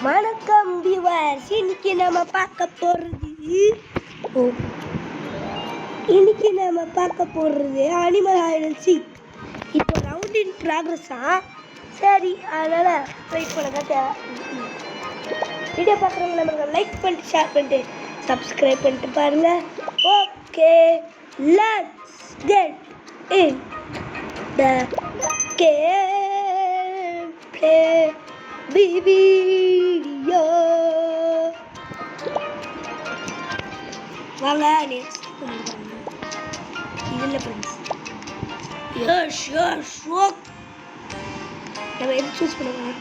வணக்கம் வியூவர்ஸ், இன்னைக்கு நம்ம பார்க்க போறது அனிமல் ஹைட் அண்ட் சீக். இப்போ ரவுண்ட் இன் ப்ராக்ரஸா? சரி, அதனால் வெயிட் பண்ணுங்க. வீடியோ பார்க்குறவங்க நம்ம லைக் பண்ணிட்டு ஷேர் பண்ணிட்டு சப்ஸ்கிரைப் பண்ணிட்டு பாருங்க. Okay, let's get in the game play video. வாங்க நெக்ஸ்ட் இதில் ஃப்ரெண்ட்ஸ் நம்ம எது சூஸ் பண்ணுவோம்?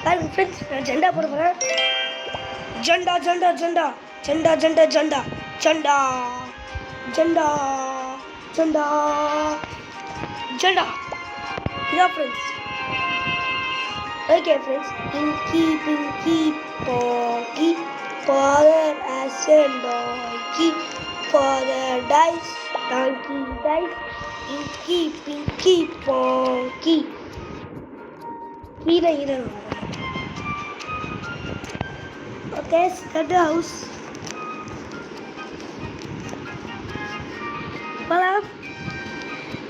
பாருங்க ஃப்ரெண்ட்ஸ், நான் ஜெண்டா போட போகிறேன். ஜெண்டா ஜெண்டா ஜெண்டா ஜெண்டா ஜெண்டா ஜெண்டா ஜெண்டா ஜெண்டா ஜெண்டா ஜெண்டா இதான் friends. Okay friends, pinky pinky ponky father has and donkey father dies donkey dies pinky pinky ponky hero hero. Okay, start the house. Palam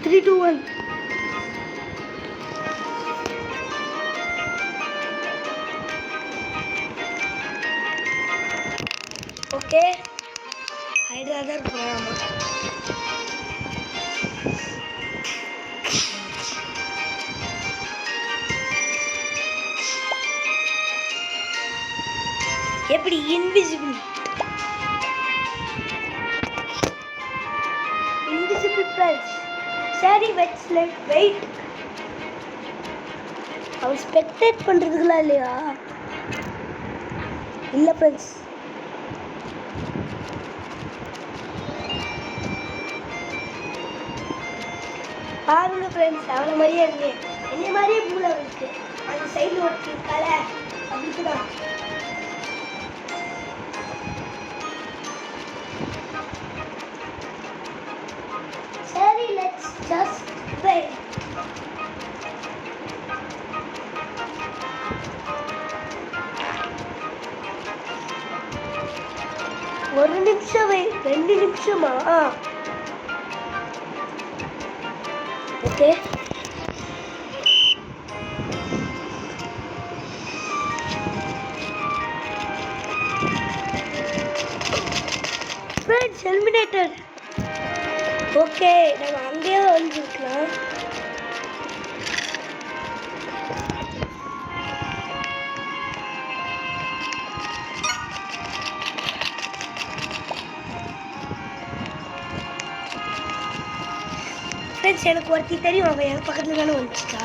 3 2 1. Okay, Hyderabad போகலாம். எப்படி இன்விசிபிள் ஃப்ரெண்ட்ஸ். சரி, வெயிட். அவன் ஸ்பெக்டேட் பண்ணுறதுக்குலாம் இல்லையா? இல்லை ஃப்ரெண்ட்ஸ். பாருங்க ஃப்ரெண்ட்ஸ், அவனை மாதிரியே இருக்கு, என்ன மாதிரியே பூல இருக்கு. அந்த சைடில் ஒட்டி இருக்கால அதுக்கு தான். சரி, லெட்ஸ் ஜஸ்ட் வெயிட். ஒரு நிமிஷம் வெயிட். 2 நிமிஷமா? Okay, friends eliminated. ஓகே, நம்ம அங்கேயே வந்துருக்கலாம். ஃப்ரெண்ட்ஸ், எனக்கு ஒருத்தி தெரியும், அவன் என் பக்கத்தில் தானே வந்துச்சுக்கா.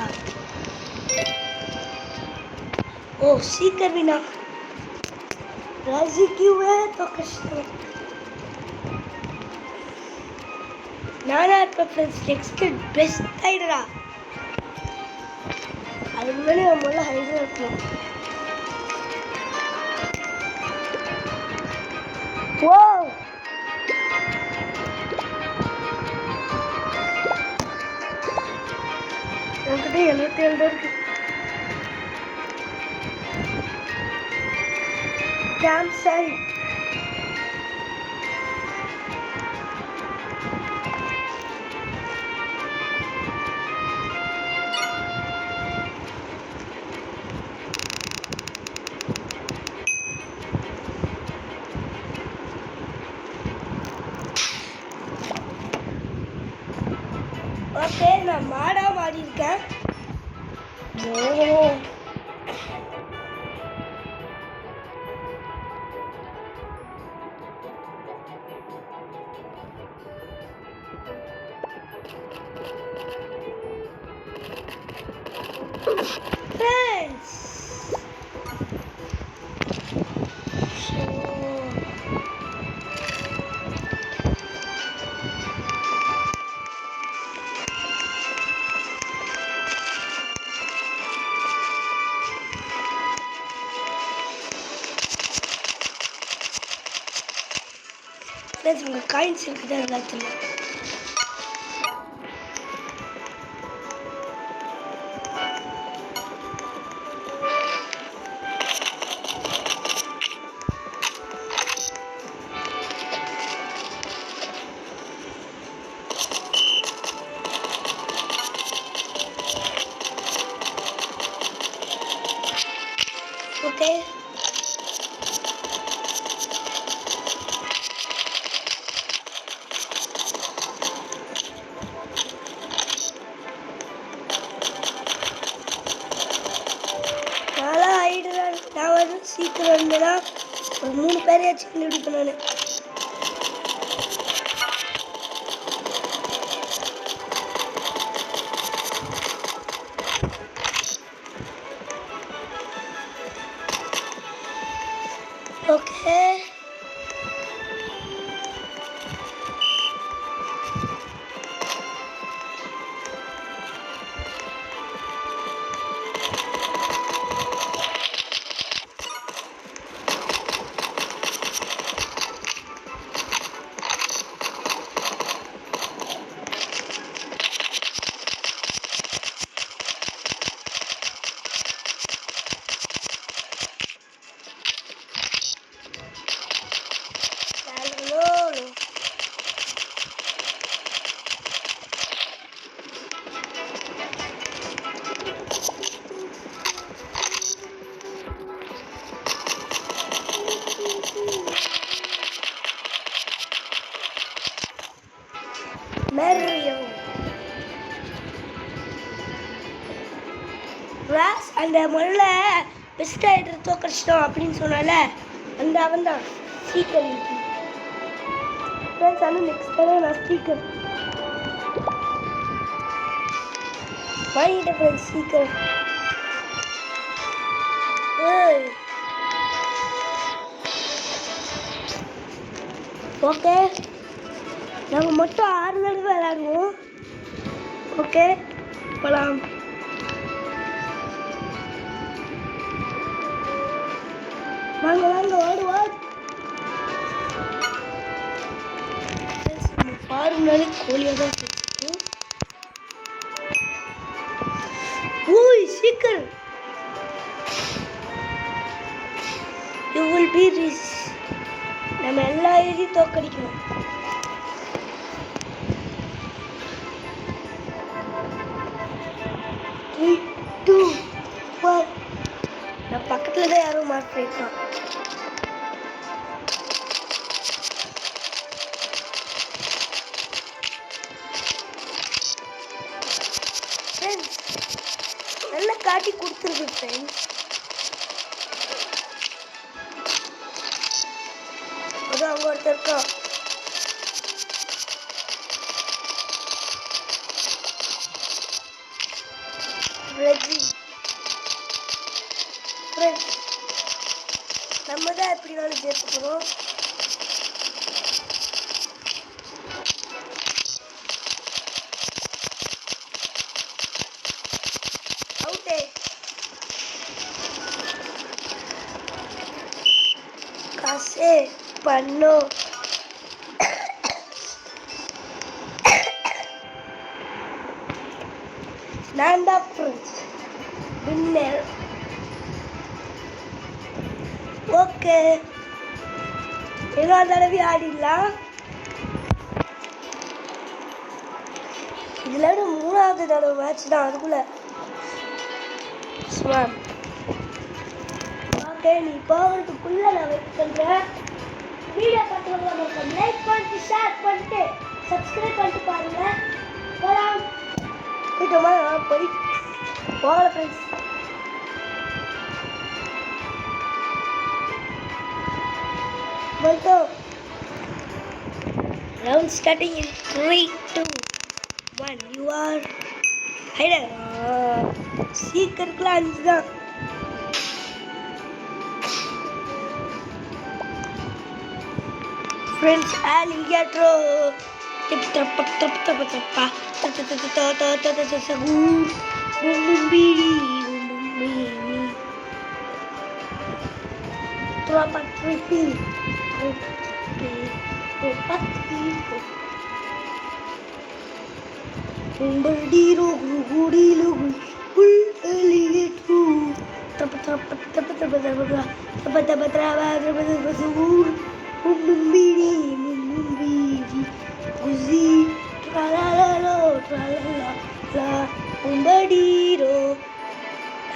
ஓ, சீக்கிரம் வினா ரசிக்குவே तो கஷ்டம். நானா இருப்பேன் ஃப்ரெண்ட்ஸ். Next best ஹைடரா. அதுக்கு முன்னாடி நம்ம முதல்ல ஹைடரா இருக்கணும். ஓ, என்கிட்ட 77 தான் இருக்கு. Camp side. ஓகே, நான் மாடா மாறி இருக்கேன். ஃப்ரெண்ட்ஸ், ஃப்ரெண்ட்ஸ் உங்கள் காயின்ஸ் இருக்குது எல்லாத்துலையும். ஓகே நான் வந்து சீக்கிரம் இருந்தேன்னா ஒரு 3 பேரையாச்சும் கண்டுபிடிப்பேன் நான். Okay Mario. ராஸ் அந்த முதல்ல பெஸ்ட் ஆயிட்டு தோக்கடிச்சிட்டோம் அப்படின்னு சொன்னால அந்த அவன் தான் ஸ்பீக்கர். ஃப்ரெண்ட்ஸ் ஆனால் நெக்ஸ்ட் தடவை நான் ஸ்பீக்கர் வாங்கிட்டேன் ஃப்ரெண்ட்ஸ் ஸ்பீக்கர். ஓகே நாங்கள் மட்டும் 6 தடவை விளையாடுவோம். ஓகே போகலாம். வாங்க வாங்க ஓடுவோம். பாருனாலே கோழியாக தான் இருக்கும். ஓய் சீக்கிரம் யூ வில் பி ரிச். நம்ம எல்லா எழுதியும் தோக்கடிக்கணும். நான் பக்கத்துல தான் யாரும் மார்க் பண்ணிருக்கான். நல்லா காட்டி கொடுத்துருக்கு ஃப்ரெண்ட்ஸ். அது அங்க ஒருத்தர் இருக்கான். நம்ம தான் எப்படினாலும் ஜெயிக்க போகிறோம். அவுட்டே காசே பண்ணோ நான் தான் ஃப்ரெண்ட்ஸ் வின்னர். ஓகே எல்லா தடவையும் ஆடிடலாம். இதில் 3வது தடவை மேட்ச் தான் அதுக்குள்ள. ஓகே நீ போகிறதுக்குள்ள நான் வெயிட் பண்ணுறேன். வீடியோ பார்த்துக்கோங்க. நமக்கு லைக் பண்ணிட்டு ஷேர் பண்ணிட்டு சப்ஸ்கிரைப் பண்ணிட்டு பாருங்க. போகலாம் போயிட்டோமா போய் போகல friends. Round starting in 3, 2, 1. You are hidden. சீக்கிரக்குலாம் 5 தான். Friends, alligator. Tip trap trap trap trap.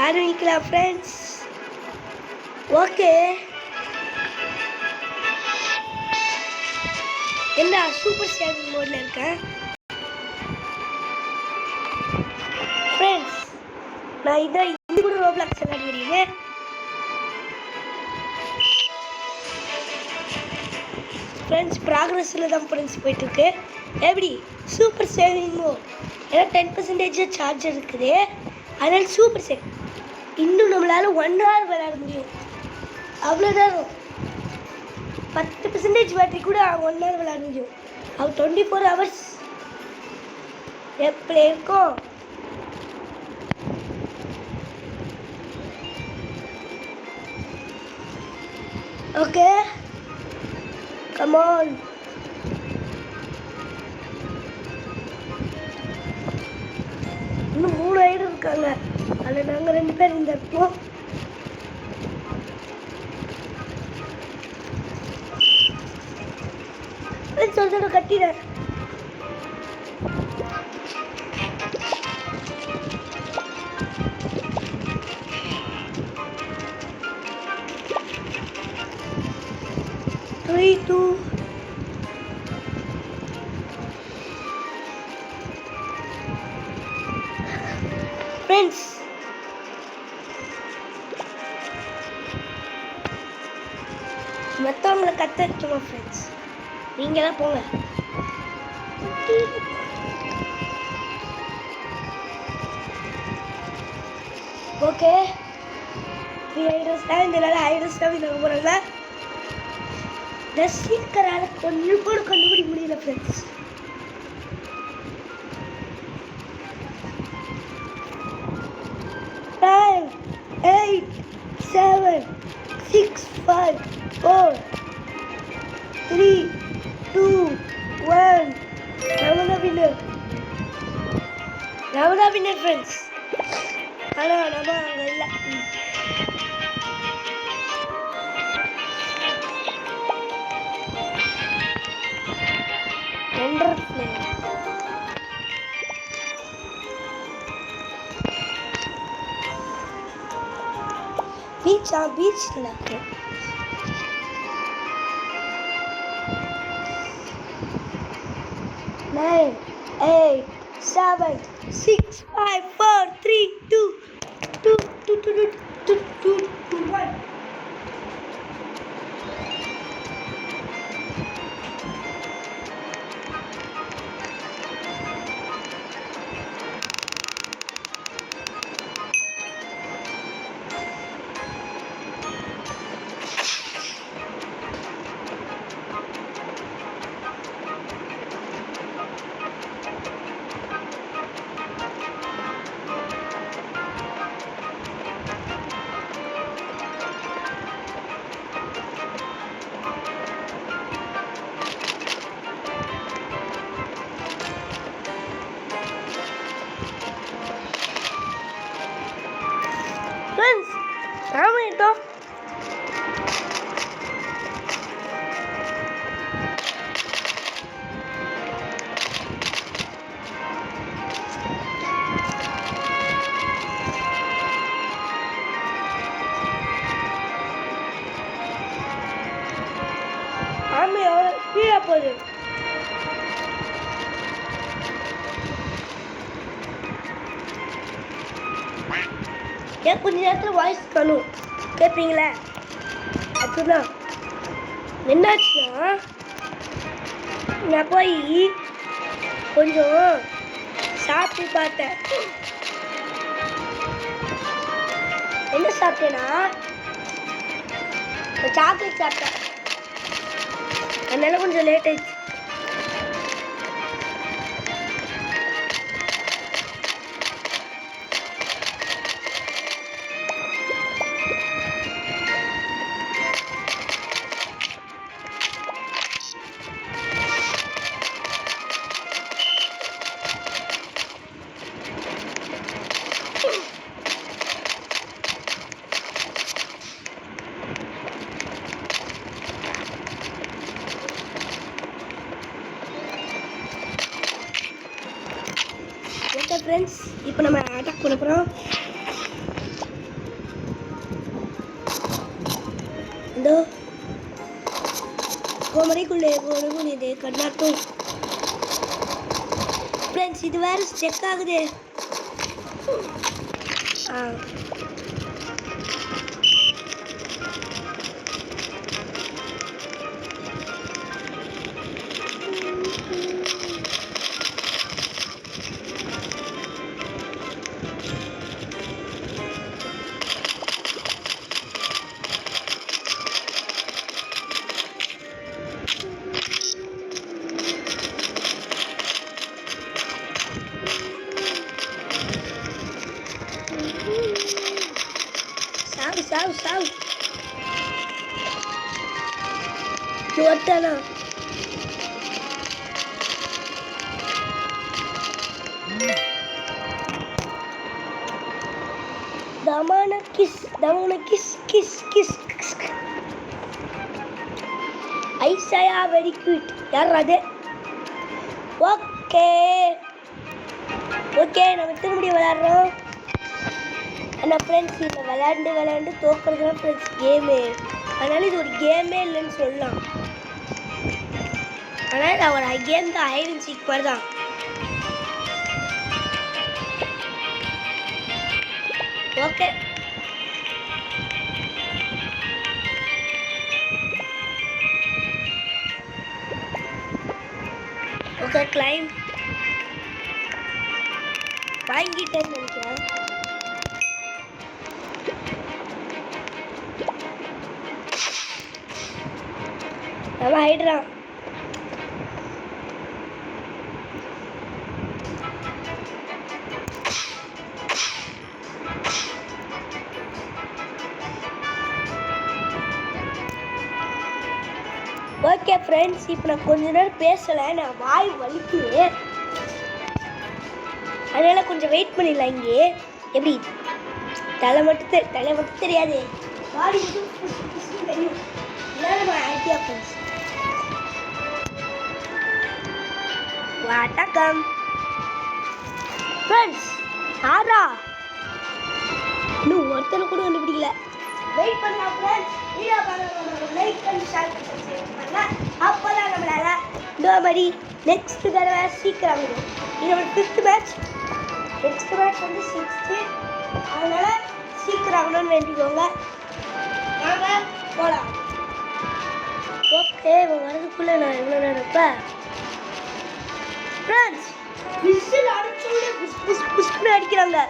ஆரம்பிக்கலாம் ஃப்ரெண்ட்ஸ். ஓகே, என்ன சூப்பர் சேவிங் மோட்ல இருக்கேன் ஃப்ரெண்ட்ஸ். நான் இதான் இது கூட ரோப்ளாக்ஸ் விளையாடுறீங்க. ஃப்ரெண்ட்ஸ் ப்ராக்ரஸில் தான் ஃப்ரெண்ட்ஸ் போயிட்டுருக்கு. எப்படி சூப்பர் சேவிங் மோட், ஏன்னா 10% சார்ஜ் இருக்குது, அதனால் சூப்பர் சேவ். இன்னும் நம்மளால் 1 hour விளையாட முடியும். அவ்வளோ நேரம் 10% பேட்டரி கூட 1 hour விளையாட முடியும். அது 24 hours எப்படி இருக்கும்? Okay come on. இன்னும் 3 ஐடு இருக்காங்க, அதில் நாங்கள் 2 பேர் இந்த இருப்போம். சொல்லிட்டு கட்டிடுறேன். ஃப்ரெண்ட்ஸ் மற்றவங்களை கற்று வச்சுமா ஃப்ரெண்ட்ஸ், நீங்கள் தான் போங்க. ஓகே, 3 ஐடல்ஸ் தான் இந்த நாள் ஐடல்ஸ் தான் விளையாட போகிறாங்க. ரசிகரால் கொஞ்சம் கூட கண்டுபிடிக்க முடியல friends. Nine, 8, 7, 6, 5, 4, 3, 2, 1. Ravana winner friends. ஆனா நம்ம அங்க இல்ல. Wonderful. beach இருக்கு. 9, 8, 7, 6, 5, 4, 3, 2, 1. Friends, sama itu. Kami dia apa tu? ஏன் கொஞ்ச நேரத்தில் வாய்ஸ் காணும் கேட்பீங்களே, அதுதான் என்னாச்சுன்னா நான் போய் கொஞ்சம் சாப்பிட்டு பார்த்தேன். என்ன சாப்பிட்டேன்னா சாக்லேட் சாப்பிட்டேன், அதனால கொஞ்சம் லேட் ஆயிடுச்சு. ஓகே ஃப்ரெண்ட்ஸ், இப்போ நம்ம அட்டாக் பண்ண போகிறோம். दो கோமரை குள்ளே போனது கண்ணாட்டும் ஃப்ரெண்ட்ஸ் இது வேற ஸ்டெக் ஆகுது साव चोटना दमाना किस किस किस ऐसा या वेरी क्यूट यार राधे ओके ओके நம்ம திரும்பி விளையாடுறோம் ஆனால் ஃப்ரெண்ட்ஸ் இதில் விளையாண்டு தோக்கிறது தான் ஃப்ரெண்ட்ஸ் கேமு அதனால் இது ஒரு கேமே இல்லைன்னு சொல்லலாம் ஆனால் இது ஒரு கேம் தான் ஹைட் அண்ட் சீக் மாதிரி தான் ஓகே ஓகே கிளைம் வாங்கிட்டேன்னு நினைக்கிறேன் நம்ம ஆயிடுறான் ஓகே ஃப்ரெண்ட்ஸ் இப்போ நான் கொஞ்ச நேரம் பேசலை நான் வாய் வலிக்குது அதனால் கொஞ்சம் வெயிட் பண்ணிடலாம் இங்கே எப்படி தலை மட்டும் தெரியாது பாடி மட்டும் தெரியும் இதான் நம்ம ஐடியா ஃப்ரெண்ட்ஸ் வணக்கம் ஃப்ரெண்ட்ஸ் ஆரா இன்னும் ஒருத்தனை கூட கண்டுபிடிக்கல வெயிட் பண்ணலாம் ஃப்ரெண்ட்ஸ் வீடியோ பார்க்குறவங்க லைக் பண்ணி ஷேர் பண்ணி அப்போதான் நம்மளால இந்த மாதிரி நெக்ஸ்ட் தடவை சீக்கிரம் ஆகும் இது நம்ம 5th மேட்ச் நெக்ஸ்ட் மேட்ச் வந்து 6th அதனால் சீக்கிரம் ஆகணும்னு வேண்டிக்கோங்க நாங்கள் போகலாம் ஓகே இவன் வரதுக்குள்ளே நான் எவ்வளோ நினைப்பேன் ஃப்ரெண்ட்ஸ் விசில் அடிச்சோடனே புஷ் புஷ் புஷ்னு அடிக்கிறாங்க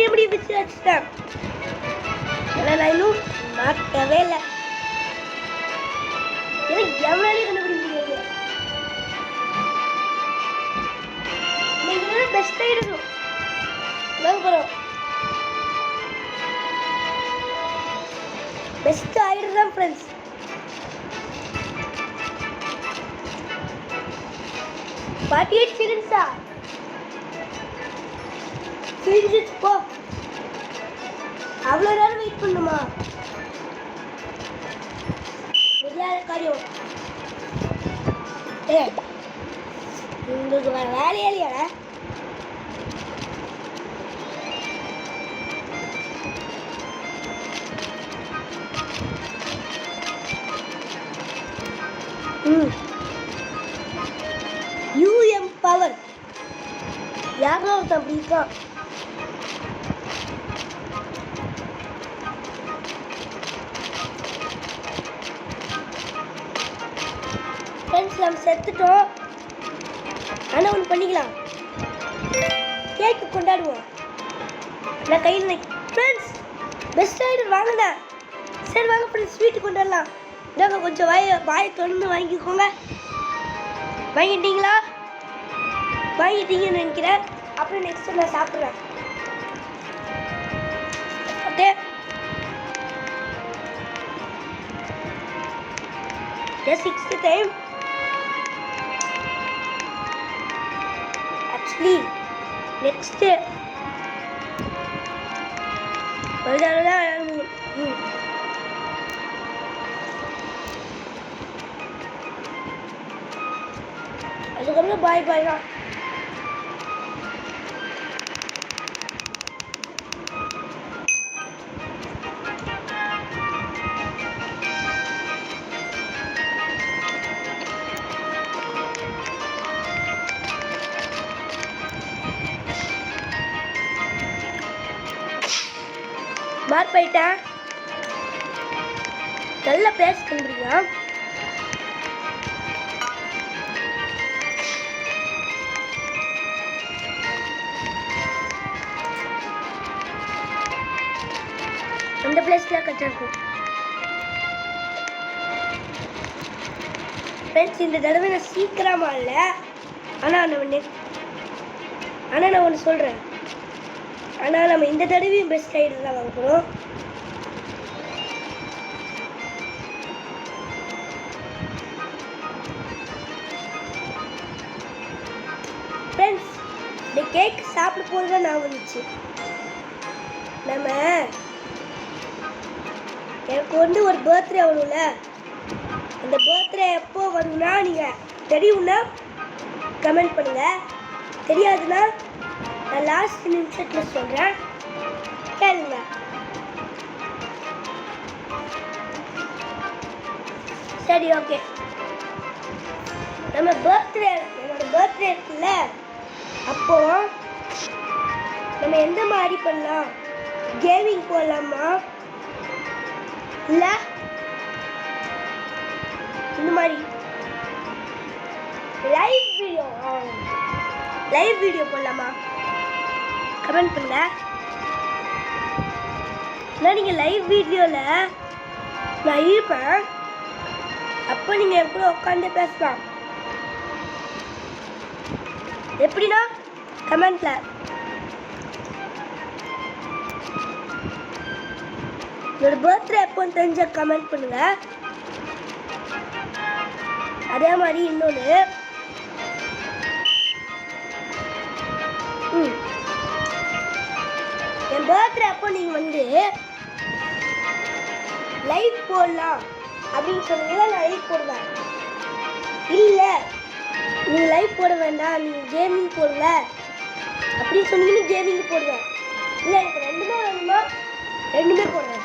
இப்படி விசில் அடிச்சிட்டேன் நான் இன்னும் மாட்டவே இல்லை எனக்கு எவ்வளோ கண்டுபிடிக்க முடியாது நீங்கள் பெஸ்ட் ஆகிடும் போகிறோம் பெஸ்ட் ஆகிடுதான் ஃப்ரெண்ட்ஸ் ஃபார்ட்டி 8 செகண்ட்ஸா போ அவ்வளோ நேரம் வெயிட் பண்ணுமா முடியாத காரியம் உங்களுக்கு வேற வேலையே இல்லையா யூஎம் பவர் யாரோ ஒருத்தன் அப்படி இருக்கான் ஃப்ரெண்ட்ஸ் நம்ம செத்துட்டோம் ஆனால் ஒன்று பண்ணிக்கலாம் கேக்கு கொண்டாடுவோம் நான் கையில் ஃப்ரெண்ட்ஸ் பெஸ்ட் ரைடர் வாங்கினா சரி வாங்க ஃப்ரெண்ட்ஸ் ஸ்வீட்டு கொண்டாடலாம் இதாங்க கொஞ்சம் வாயை தொடர்ந்து வாங்கிக்கோங்க வாங்கிட்டீங்களா வாங்கிட்டீங்கன்னு நினைக்கிறேன் அப்புறம் நெக்ஸ்ட் நான் சாப்பிட்றேன் okay 6th time. Actually, next அதுக்கப்புறம் பாய் பாய் தான். மார்க் போயிட்டேன். நல்ல பிளேஸ் கண்டுபிடிங்க. அந்த பிளேஸ்ல கரெக்டாக இருக்கும். ஃப்ரெண்ட்ஸ், இந்த தடவை நான் சீக்கிரமா இல்லை, ஆனால் நான் ஒன்று சொல்கிறேன். ஆனால் நம்ம இந்த தடவையும் பெஸ்ட் ரைடர் தான் வாங்க போகிறோம். ஃப்ரெண்ட்ஸ், இந்த கேக் சாப்பிட போது தான் நான் வந்துச்சு. எனக்கு வந்து ஒரு பர்த்டே வரும்ல, அந்த பர்த்டே எப்போ வரும்னா நீங்கள் தெரியும்னா கமெண்ட் பண்ணுங்கள். தெரியாதுன்னா நான் லாஸ்ட் நிமிஷத்தில் சொல்கிறேன், கேளுங்க. சரி, ஓகே. என்னோட பர்த்டே இருக்குல்ல, அப்போ நம்ம எந்த மாதிரி பண்ணலாம்? கேமிங் போடலாமா, இல்லை இந்த மாதிரி லைவ் வீடியோ போடலாமா? கமெண்ட் பண்ணுங்க. நீங்கள் லைவ் வீடியோவில் நான் இருப்பேன், அப்போ நீங்கள் என் கூட உட்காந்து பேசலாம். எப்படின்னா கமெண்ட்ல என்னோட பர்த்டே எப்போன்னு தெரிஞ்ச கமெண்ட் பண்ணுங்க. அதே மாதிரி இன்னொன்று, என் பர்த்டே அப்போ நீங்கள் வந்து லைவ் போடலாம் அப்படின்னு சொன்னீங்கன்னா நான் லைவ் போடுவேன். இல்லை நீங்கள் லைவ் போட வேண்டாம், நீங்கள் கேமிங் போடல அப்படின்னு சொன்னீங்கன்னா கேமிங் போடுவேன். இல்லை எனக்கு ரெண்டுமே வேணுமா, ரெண்டுமே போடுவேன்.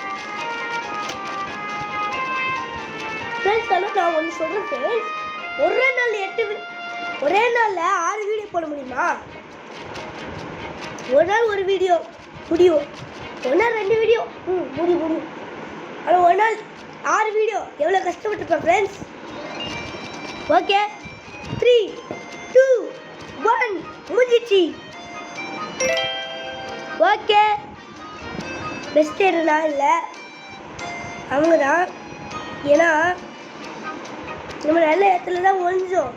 ஃப்ரெண்ட்ஸ், ஆனால் நான் ஒன்று சொல்கிறேன் ஃப்ரெண்ட்ஸ், ஒரே நாளில் 6 வீடியோ போட முடியுமா? ஒரு நாள் ஒரு வீடியோ முடியும், ஒரு நாள் 2 வீடியோ முடியும். ஆனால் ஒரு நாள் 6 வீடியோ எவ்வளோ கஷ்டப்பட்டுருப்பேன் ஃப்ரெண்ட்ஸ். ஓகே, 3, 2, 1 முடிஞ்சிச்சு. ஓகே, பெஸ்ட் ரைடர்னா இல்லை, அவங்க தான். ஏன்னா நம்ம நல்ல இடத்துல தான் ஒழிஞ்சோம்,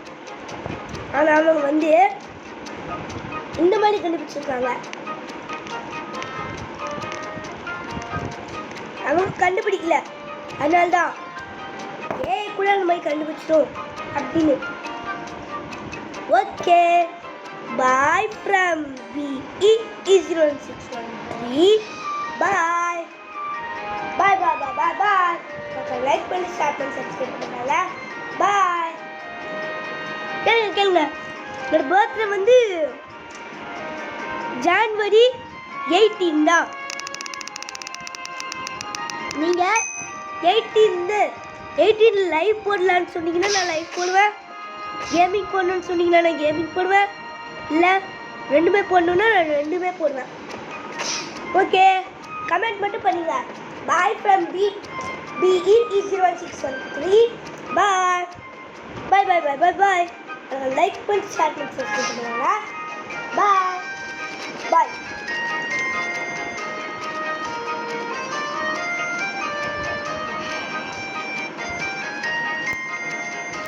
ஆனால் அவங்க வந்து இந்த மாதிரி கண்டுபிடிச்சிருக்காங்க. அவங்க கண்டுபிடிக்கல, அதனால்தான் கூட அந்த மாதிரி கண்டுபிடிச்சோம் அப்படின்னு. Okay, bye from BE0613. Bye bye bye bye bye bye. Like பண்ணி ஷேர் பண்ணி சப்ஸ்கிரைப் பண்ணுங்க. பாய். கேளுங்க, என்னோட பர்த்டே வந்து ஜனவரி 18 தான். நீங்கள் 18 லைவ் போடலான்னு சொன்னீங்கன்னா நான் லைவ் போடுவேன், கேமிங் போடணும்னு சொன்னீங்கன்னா நான் கேமிங் போடுவேன், இல்லை ரெண்டுமே போடணுன்னா நான் ரெண்டுமே போடுவேன். ஓகே, கமெண்ட் மட்டும் பண்ணுங்க. Bye from BE0613. Bye bye bye bye bye bye. Like பண்ணி ஷேர் பண்ணி சப்ஸ்கிரைப் பண்ணுங்க.